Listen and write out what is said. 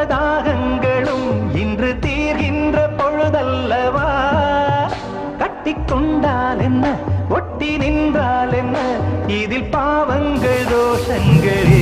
தாகங்களும் இன்று தீர்கின்ற பொழுதல்லவா கட்டிக்கொண்டால் என்ன ஒட்டி நின்றால் என்ன இதில் பாவங்கள் தோஷங்கள்